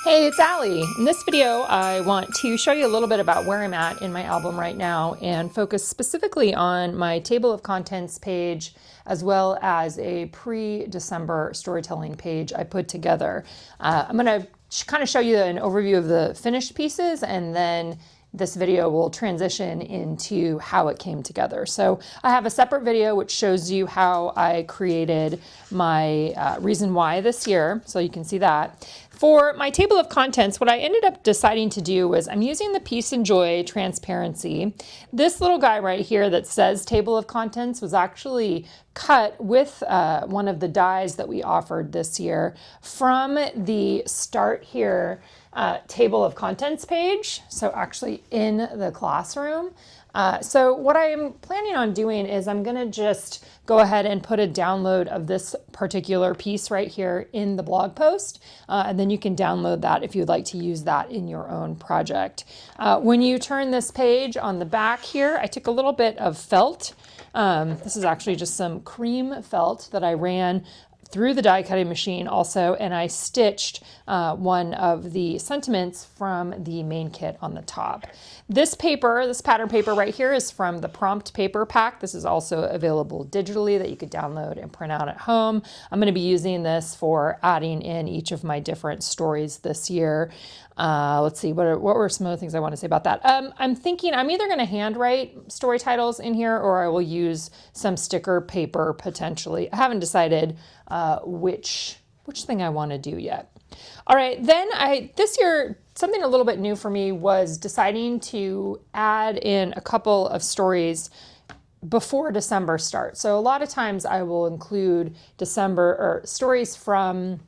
Hey, it's Allie. In this video, I want to show you a little bit about where I'm at in my album right now and focus specifically on my table of contents page as well as a pre-December storytelling page I put together. I'm going to kind of show you an overview of the finished pieces, and then this video will transition into how it came together. So I have a separate video which shows you how I created my reason why this year, so you can see that. For my table of contents, what I ended up deciding to do was I'm using the Peace and Joy transparency. This little guy right here that says table of contents was actually cut with one of the dies that we offered this year from the Start Here table of contents page, so actually in the classroom. So what I'm planning on doing is I'm going to just go ahead and put a download of this particular piece right here in the blog post, and then you can download that if you'd like to use that in your own project. When you turn this page on the back here, I took a little bit of felt. This is actually just some cream felt that I ran through the die cutting machine also, and I stitched one of the sentiments from the main kit on the top. This paper, this pattern paper right here, is from the Prompt Paper Pack. This is also available digitally that you could download and print out at home. I'm going to be using this for adding in each of my different stories this year. Let's see, what were some of the things I want to say about that? I'm thinking I'm either going to handwrite story titles in here, or I will use some sticker paper potentially. I haven't decided which thing I want to do yet. All right, then this year, something a little bit new for me was deciding to add in a couple of stories before December starts. So a lot of times I will include December or stories from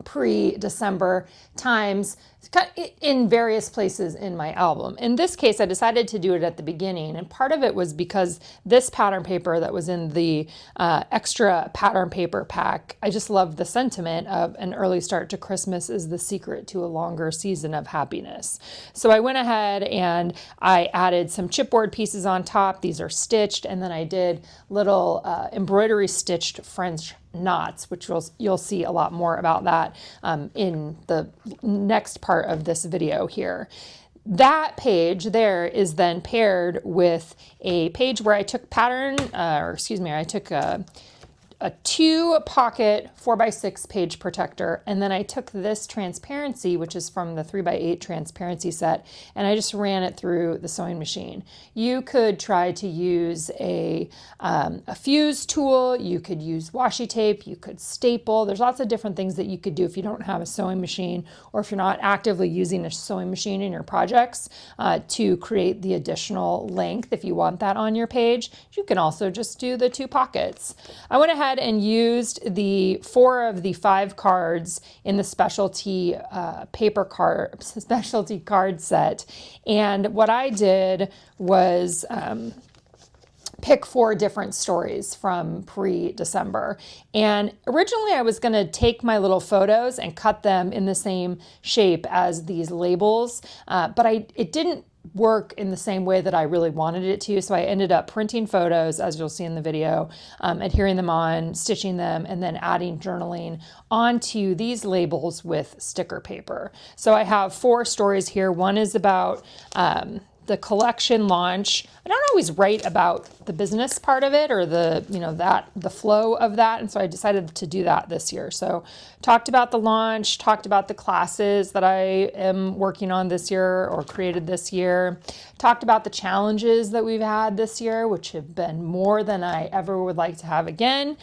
pre-December times in various places in my album. In this case, I decided to do it at the beginning, and part of it was because this pattern paper that was in the extra pattern paper pack, I just loved the sentiment of an early start to Christmas is the secret to a longer season of happiness. So I went ahead and I added some chipboard pieces on top. These are stitched, and then I did little embroidery stitched French knots, which you'll see a lot more about that in the next part of this video here. That page there is then paired with a page where I took I took a 2-pocket 4x6 page protector, and then I took this transparency, which is from the 3x8 transparency set, and I just ran it through the sewing machine. You could try to use a fuse tool, you could use washi tape, you could staple. There's lots of different things that you could do if you don't have a sewing machine, or if you're not actively using a sewing machine in your projects to create the additional length. If you want that on your page, you can also just do the 2 pockets. I went ahead and used the 4 of the 5 cards in the specialty specialty card set, and what I did was pick 4 different stories from pre-December. And originally I was going to take my little photos and cut them in the same shape as these labels, but it didn't work in the same way that I really wanted it to. So I ended up printing photos, as you'll see in the video, adhering them on, stitching them, and then adding journaling onto these labels with sticker paper. So I have 4 stories here. One is about the collection launch. I don't always write about the business part of it or the flow of that, and so I decided to do that this year. So talked about the launch, talked about the classes that I am working on this year or created this year, talked about the challenges that we've had this year, which have been more than I ever would like to have again.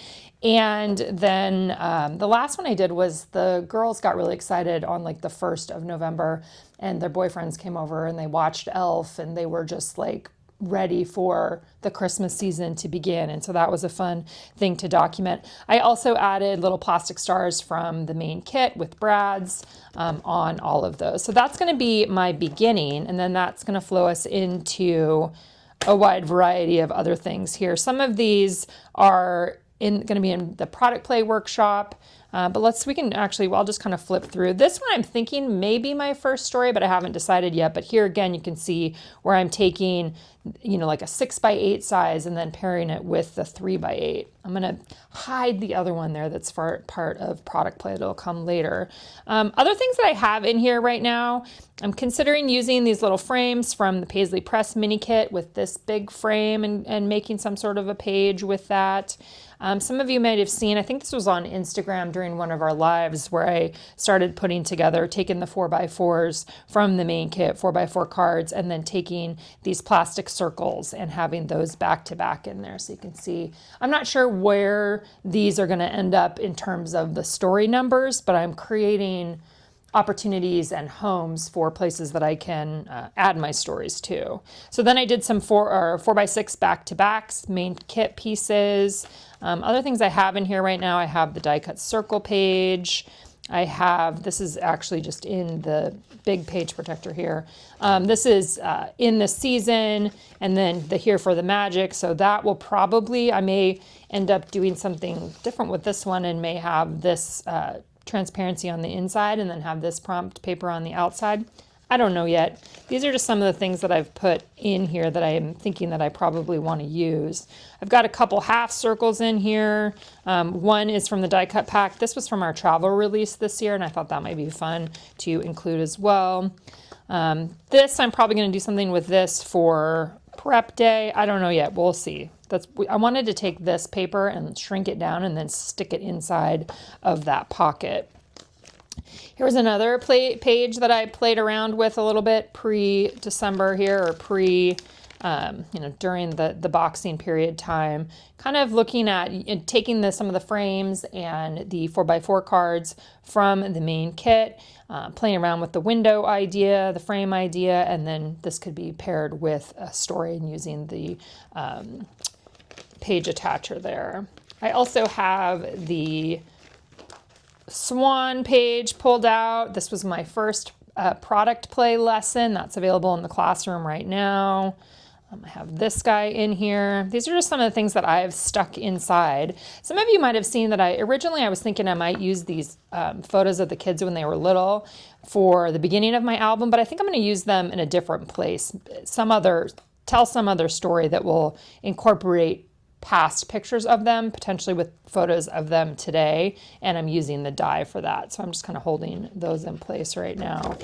And then the last one I did was the girls got really excited on like the 1st of November, and their boyfriends came over and they watched Elf, and they were just like ready for the Christmas season to begin. And so that was a fun thing to document. I also added little plastic stars from the main kit with brads on all of those. So that's going to be my beginning, and then that's going to flow us into a wide variety of other things here. Some of these are going to be in the product play workshop. But we can actually, well, I'll just kind of flip through. This one I'm thinking may be my first story, but I haven't decided yet. But here again, you can see where I'm taking, like a 6x8 size and then pairing it with the 3x8. I'm going to hide the other one there that's part of product play. It'll come later. Other things that I have in here right now, I'm considering using these little frames from the Paisley Press mini kit with this big frame and making some sort of a page with that. Some of you might have seen, I think this was on Instagram during one of our lives where I started putting together, taking the 4x4s from the main kit, 4x4 cards, and then taking these plastic circles and having those back to back in there. So you can see, I'm not sure where these are going to end up in terms of the story numbers, but I'm creating opportunities and homes for places that I can add my stories to. So then I did some 4x6 back-to-backs, main kit pieces. Other things I have in here right now, I have the die cut circle page. This is actually just in the big page protector here. This is in the season, and then the here for the magic. So that will probably, I may end up doing something different with this one and may have this transparency on the inside and then have this prompt paper on the outside. I don't know yet. These are just some of the things that I've put in here that I am thinking that I probably want to use. I've got a couple half circles in here. One is from the die cut pack. This was from our travel release this year, and I thought that might be fun to include as well. This, I'm probably going to do something with this for prep day. I don't know yet. We'll see. I wanted to take this paper and shrink it down and then stick it inside of that pocket. Here's another page that I played around with a little bit pre-December here, or during the boxing period time, kind of looking at taking some of the frames and the 4x4 cards from the main kit, playing around with the window idea, the frame idea, and then this could be paired with a story and using the page attacher there. I also have the Swan page pulled out. This was my first product play lesson. That's available in the classroom right now. I have this guy in here. These are just some of the things that I've stuck inside. Some of you might have seen that originally I was thinking I might use these photos of the kids when they were little for the beginning of my album, but I think I'm going to use them in a different place. Tell some other story that will incorporate past pictures of them, potentially with photos of them today, and I'm using the die for that. So I'm just kind of holding those in place right now.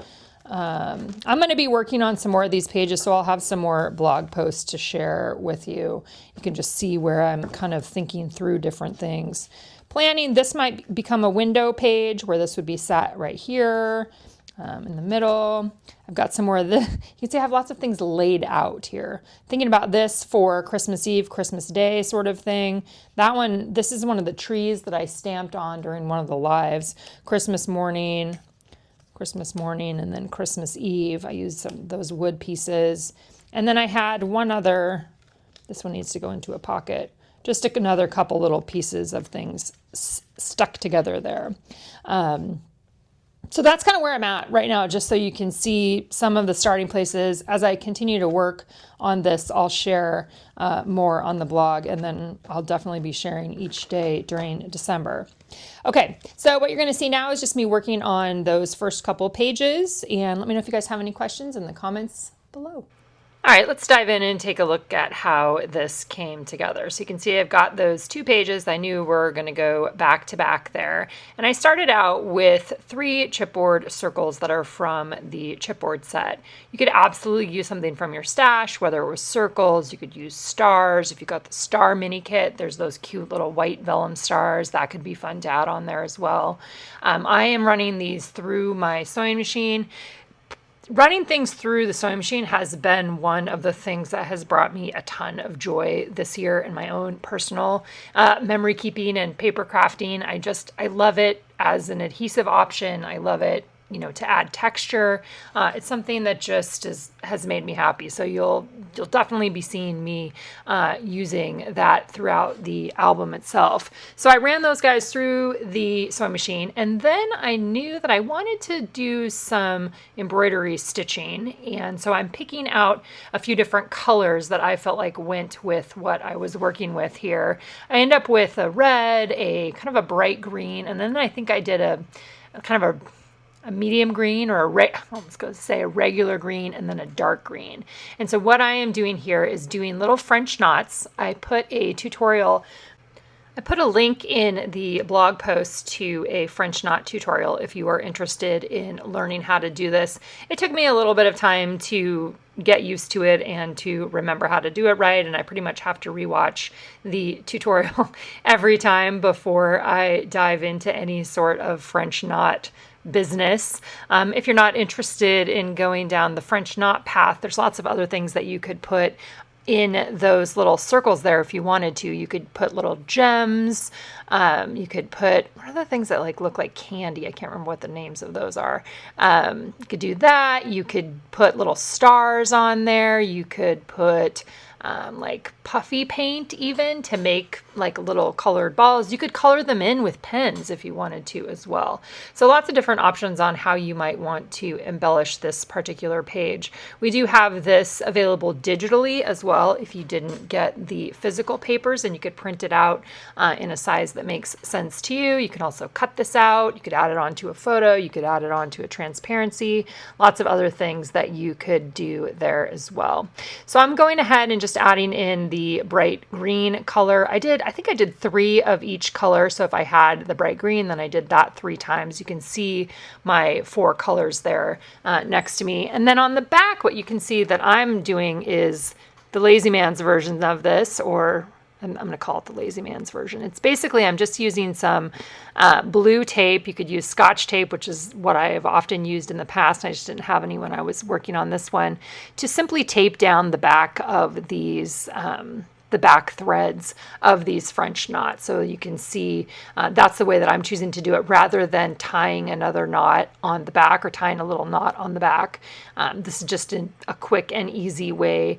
I'm going to be working on some more of these pages, so I'll have some more blog posts to share with you. You can just see where I'm kind of thinking through different things. Planning, this might become a window page where this would be sat right here. In the middle, I've got some more of this. You can see I have lots of things laid out here. Thinking about this for Christmas Eve, Christmas Day sort of thing. This is one of the trees that I stamped on during one of the lives. Christmas morning, and then Christmas Eve. I used some of those wood pieces. And then I had one other, this one needs to go into a pocket. Just another couple little pieces of things stuck together there. So that's kind of where I'm at right now, just so you can see some of the starting places. As I continue to work on this, I'll share more on the blog, and then I'll definitely be sharing each day during December. Okay, so what you're going to see now is just me working on those first couple pages, and let me know if you guys have any questions in the comments below. All right, let's dive in and take a look at how this came together. So you can see I've got those 2 pages I knew were going to go back to back there. And I started out with 3 chipboard circles that are from the chipboard set. You could absolutely use something from your stash, whether it was circles, you could use stars. If you got the star mini kit, there's those cute little white vellum stars. That could be fun to add on there as well. I am running these through my sewing machine. Running things through the sewing machine has been one of the things that has brought me a ton of joy this year in my own personal memory keeping and paper crafting. I love it as an adhesive option. I love it to add texture. It's something that just has made me happy. So you'll definitely be seeing me using that throughout the album itself. So I ran those guys through the sewing machine, and then I knew that I wanted to do some embroidery stitching. And so I'm picking out a few different colors that I felt like went with what I was working with here. I end up with a red, a kind of a bright green, and then I think I did a kind of a medium green, or I was going to say a regular green, and then a dark green. And so what I am doing here is doing little French knots. I put a link in the blog post to a French knot tutorial if you are interested in learning how to do this. It took me a little bit of time to get used to it and to remember how to do it right, and I pretty much have to rewatch the tutorial every time before I dive into any sort of French knot business. If you're not interested in going down the French knot path, there's lots of other things that you could put in those little circles there if you wanted to. You could put little gems. You could put, what are the things that look like candy? I can't remember what the names of those are. You could do that. You could put little stars on there. You could put like puffy paint even to make like little colored balls. You could color them in with pens if you wanted to as well. So lots of different options on how you might want to embellish this particular page. We do have this available digitally as well if you didn't get the physical papers, and you could print it out in a size that makes sense to you. You can also cut this out. You could add it onto a photo. You could add it onto a transparency. Lots of other things that you could do there as well. So I'm going ahead and just adding in the bright green color. I think I did 3 of each color. So if I had the bright green, then I did that 3 times. You can see my 4 colors there next to me. And then on the back, what you can see that I'm doing is the Lazy Man's version of this, or I'm going to call it the Lazy Man's version. It's basically, I'm just using some blue tape. You could use Scotch tape, which is what I have often used in the past. I just didn't have any when I was working on this one, to simply tape down the back of these the back threads of these French knots. So you can see that's the way that I'm choosing to do it, rather than tying another knot on the back or tying a little knot on the back. This is just a quick and easy way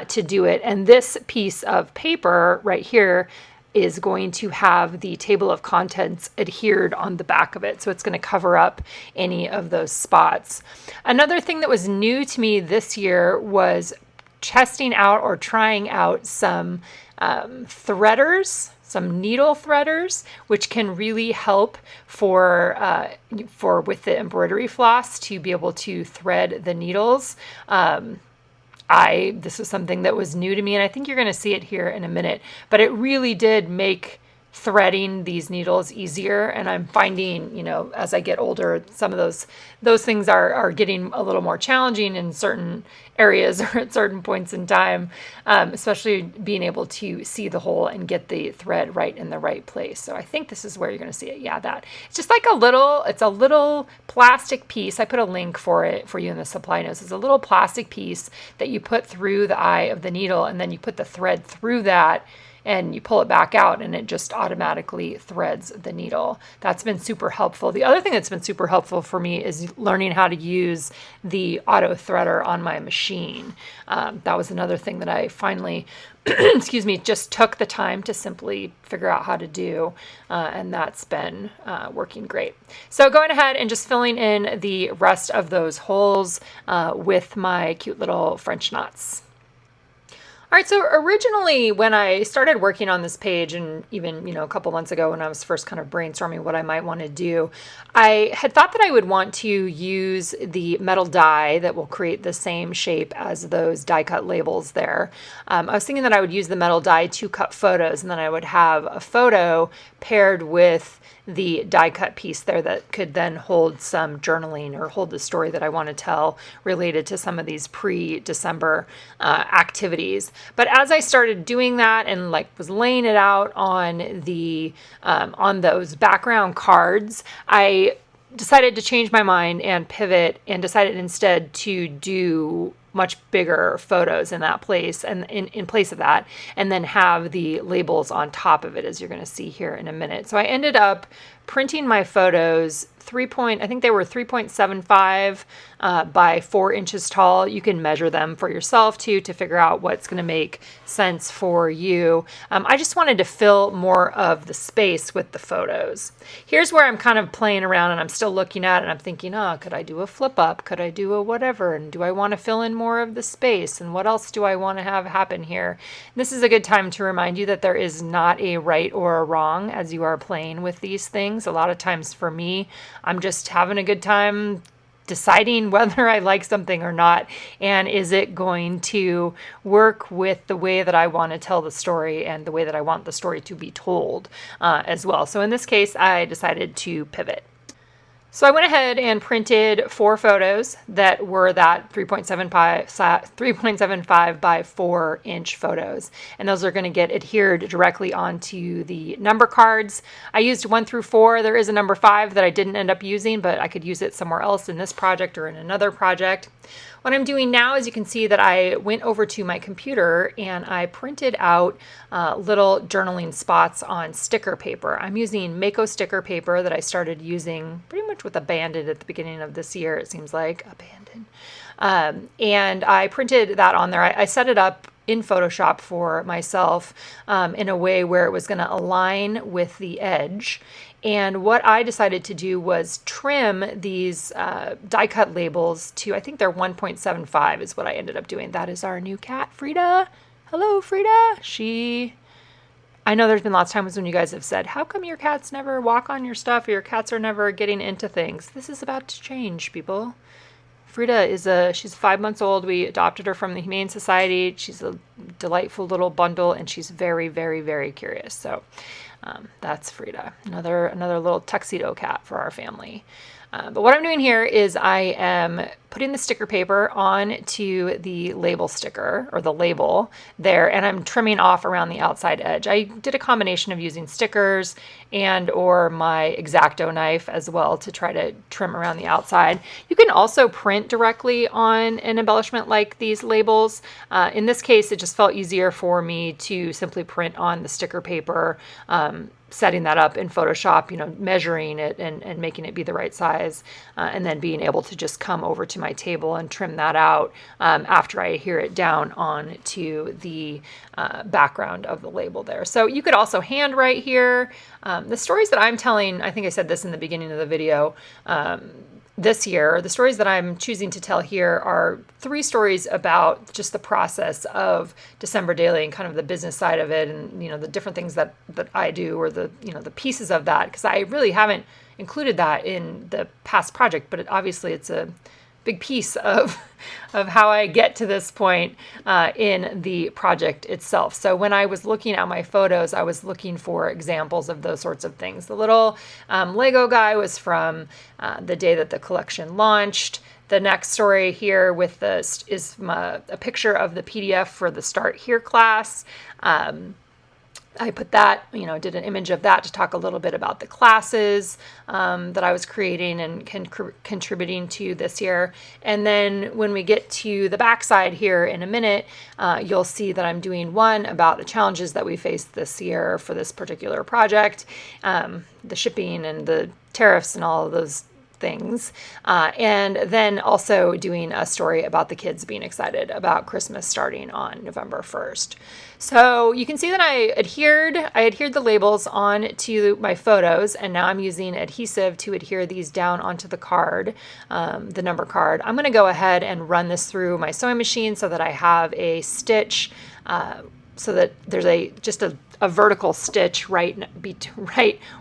to do it. And this piece of paper right here is going to have the table of contents adhered on the back of it. So it's going to cover up any of those spots. Another thing that was new to me this year was testing out or trying out some threaders, some needle threaders, which can really help for with the embroidery floss to be able to thread the needles. This was something that was new to me, and I think you're going to see it here in a minute, but it really did make threading these needles easier. And I'm finding, as I get older, some of those things are getting a little more challenging in certain areas or at certain points in time, especially being able to see the hole and get the thread right in the right place. So I think this is where you're going to see it. Yeah, that. It's just like it's a little plastic piece. I put a link for it for you in the supply notes. It's a little plastic piece that you put through the eye of the needle, and then you put the thread through that, and you pull it back out, and it just automatically threads the needle. That's been super helpful. The other thing that's been super helpful for me is learning how to use the auto threader on my machine. That was another thing that I finally, just took the time to simply figure out how to do, and that's been working great. So going ahead and just filling in the rest of those holes with my cute little French knots. All right, so originally when I started working on this page, and even, a couple months ago when I was first kind of brainstorming what I might want to do, I had thought that I would want to use the metal die that will create the same shape as those die cut labels there. I was thinking that I would use the metal die to cut photos, and then I would have a photo paired with the die cut piece there that could then hold some journaling or hold the story that I want to tell related to some of these pre-December activities. But as I started doing that and was laying it out on the on those background cards, I decided to change my mind and pivot, and decided instead to do much bigger photos in that place, and in place of that, and then have the labels on top of it, as you're going to see here in a minute. So I ended up printing my photos I think they were 3.75 by 4 inches tall. You can measure them for yourself too to figure out what's going to make sense for you. I just wanted to fill more of the space with the photos. Here's where I'm kind of playing around and I'm still looking at it and I'm thinking, oh, could I do a flip up? Could I do a whatever? And do I want to fill in more of the space? And what else do I want to have happen here? And this is a good time to remind you that there is not a right or a wrong as you are playing with these things. A lot of times for me, I'm just having a good time deciding whether I like something or not, and is it going to work with the way that I want to tell the story and the way that I want the story to be told as well. So in this case, I decided to pivot. So I went ahead and printed 4 photos that were that 3.75 by 4 inch photos. And those are going to get adhered directly onto the number cards. I used 1 through 4. There is a number 5 that I didn't end up using, but I could use it somewhere else in this project or in another project. What I'm doing now is you can see that I went over to my computer and I printed out little journaling spots on sticker paper. I'm using Mako sticker paper that I started using pretty much with Abandon at the beginning of this year, it seems like. Abandon. And I printed that on there. I set it up in Photoshop for myself in a way where it was going to align with the edge. And what I decided to do was trim these die cut labels to, I think they're 1.75 is what I ended up doing. That is our new cat, Frida. Hello, Frida. I know there's been lots of times when you guys have said, how come your cats never walk on your stuff or your cats are never getting into things? This is about to change, people. Frida she's 5 months old. We adopted her from the Humane Society. She's a delightful little bundle and she's very, very, very curious. So that's Frida, another little tuxedo cat for our family. But what I'm doing here is I am putting the sticker paper onto the label sticker or the label there, and I'm trimming off around the outside edge. I did a combination of using stickers and or my X-Acto knife as well to try to trim around the outside. You can also print directly on an embellishment like these labels. In this case, it just felt easier for me to simply print on the sticker paper, setting that up in Photoshop, measuring it and making it be the right size, and then being able to just come over to my table and trim that out after I adhere it down onto the background of the label there. So you could also handwrite here. The stories that I'm telling, I think I said this in the beginning of the video, this year, the stories that I'm choosing to tell here are 3 stories about just the process of December Daily and kind of the business side of it, and the different things that I do, or the the pieces of that, because I really haven't included that in the past project, but obviously it's a big piece of how I get to this point in the project itself. So when I was looking at my photos, I was looking for examples of those sorts of things. The little Lego guy was from the day that the collection launched. The next story here with this is a picture of the PDF for the Start Here class. I put that, did an image of that to talk a little bit about the classes that I was creating and contributing to this year. And then when we get to the backside here in a minute, you'll see that I'm doing one about the challenges that we faced this year for this particular project, the shipping and the tariffs and all of those things. And then also doing a story about the kids being excited about Christmas starting on November 1st. So you can see that I adhered the labels onto my photos, and now I'm using adhesive to adhere these down onto the card, the number card. I'm going to go ahead and run this through my sewing machine so that I have a stitch, so that there's just a vertical stitch right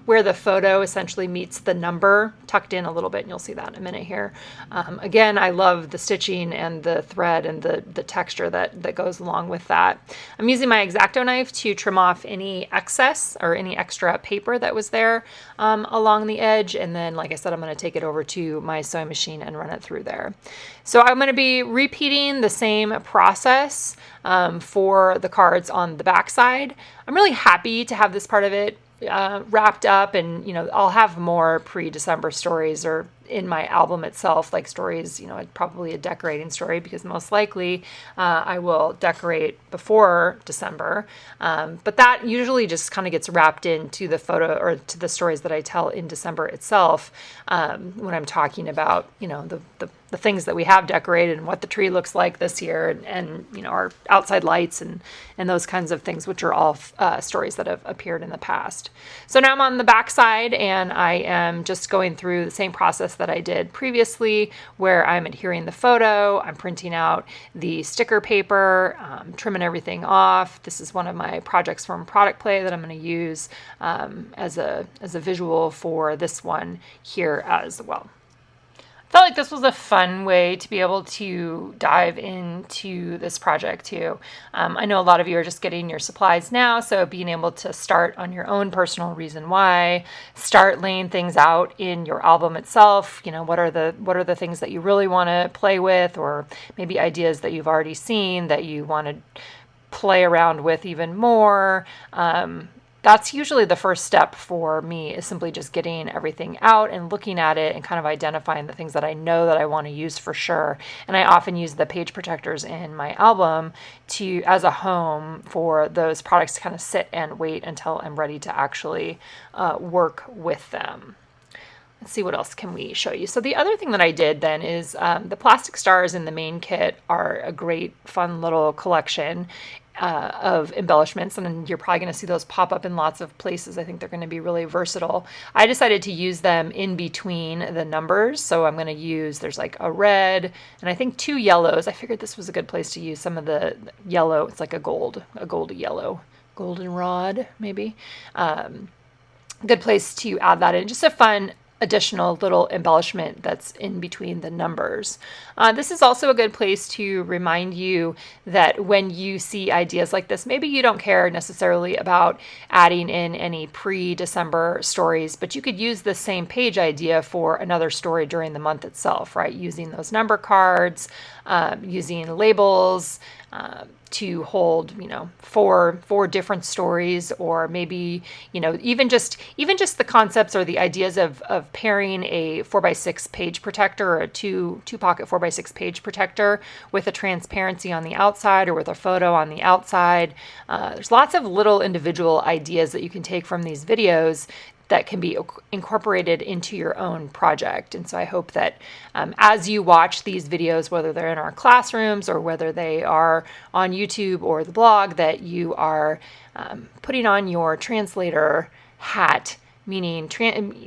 where the photo essentially meets the number, tucked in a little bit, and you'll see that in a minute here. Again, I love the stitching and the thread and the texture that goes along with that. I'm using my X-Acto knife to trim off any excess or any extra paper that was there along the edge, and then, like I said, I'm going to take it over to my sewing machine and run it through there. So I'm going to be repeating the same process for the cards on the back side. I'm really happy to have this part of it wrapped up, and I'll have more pre-December stories or in my album itself, like stories, probably a decorating story, because most likely I will decorate before December. But that usually just kind of gets wrapped into the photo or to the stories that I tell in December itself, when I'm talking about, the things that we have decorated and what the tree looks like this year, and our outside lights and those kinds of things, which are all stories that have appeared in the past. So now I'm on the back side, and I am just going through the same process that I did previously, where I'm adhering the photo, I'm printing out the sticker paper, trimming everything off. This is one of my projects from Product Play that I'm going to use as a visual for this one here as well. I felt like this was a fun way to be able to dive into this project too. I know a lot of you are just getting your supplies now, so being able to start on your own personal reason why, start laying things out in your album itself. What are the things that you really want to play with, or maybe ideas that you've already seen that you want to play around with even more. That's usually the first step for me, is simply just getting everything out and looking at it and kind of identifying the things that I know that I want to use for sure. And I often use the page protectors in my album as a home for those products to kind of sit and wait until I'm ready to actually work with them. Let's see, what else can we show you? So the other thing that I did then is the plastic stars in the main kit are a great fun little collection of embellishments, and you're probably going to see those pop up in lots of places. I think they're going to be really versatile. I decided to use them in between the numbers, so I'm going to use, there's like a red and I think 2 yellows. I figured this was a good place to use some of the yellow. It's like a goldy yellow, goldenrod maybe. Good place to add that in. Just a fun additional little embellishment that's in between the numbers. This is also a good place to remind you that when you see ideas like this, maybe you don't care necessarily about adding in any pre-December stories, but you could use the same page idea for another story during the month itself, right? Using those number cards, using labels, to hold, four different stories, or maybe, even just the concepts or the ideas of pairing a 4x6 page protector, or a two pocket 4x6 page protector with a transparency on the outside, or with a photo on the outside. There's lots of little individual ideas that you can take from these videos that can be incorporated into your own project. And so I hope that as you watch these videos, whether they're in our classrooms or whether they are on YouTube or the blog, that you are putting on your translator hat, meaning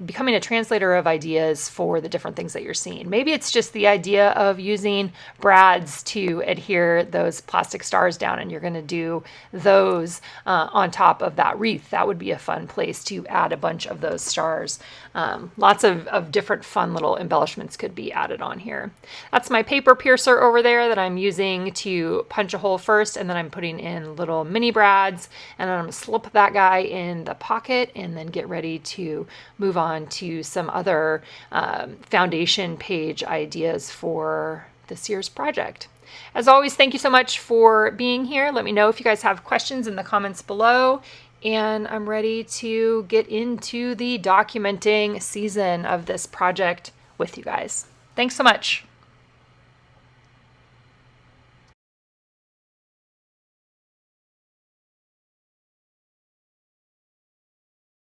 becoming a translator of ideas for the different things that you're seeing. Maybe it's just the idea of using brads to adhere those plastic stars down, and you're going to do those on top of that wreath. That would be a fun place to add a bunch of those stars. Lots of different fun little embellishments could be added on here. That's my paper piercer over there that I'm using to punch a hole first, and then I'm putting in little mini brads, and then I'm going to slip that guy in the pocket and then get ready to move on to some other foundation page ideas for this year's project. As always, thank you so much for being here. Let me know if you guys have questions in the comments below, and I'm ready to get into the documenting season of this project with you guys. Thanks so much.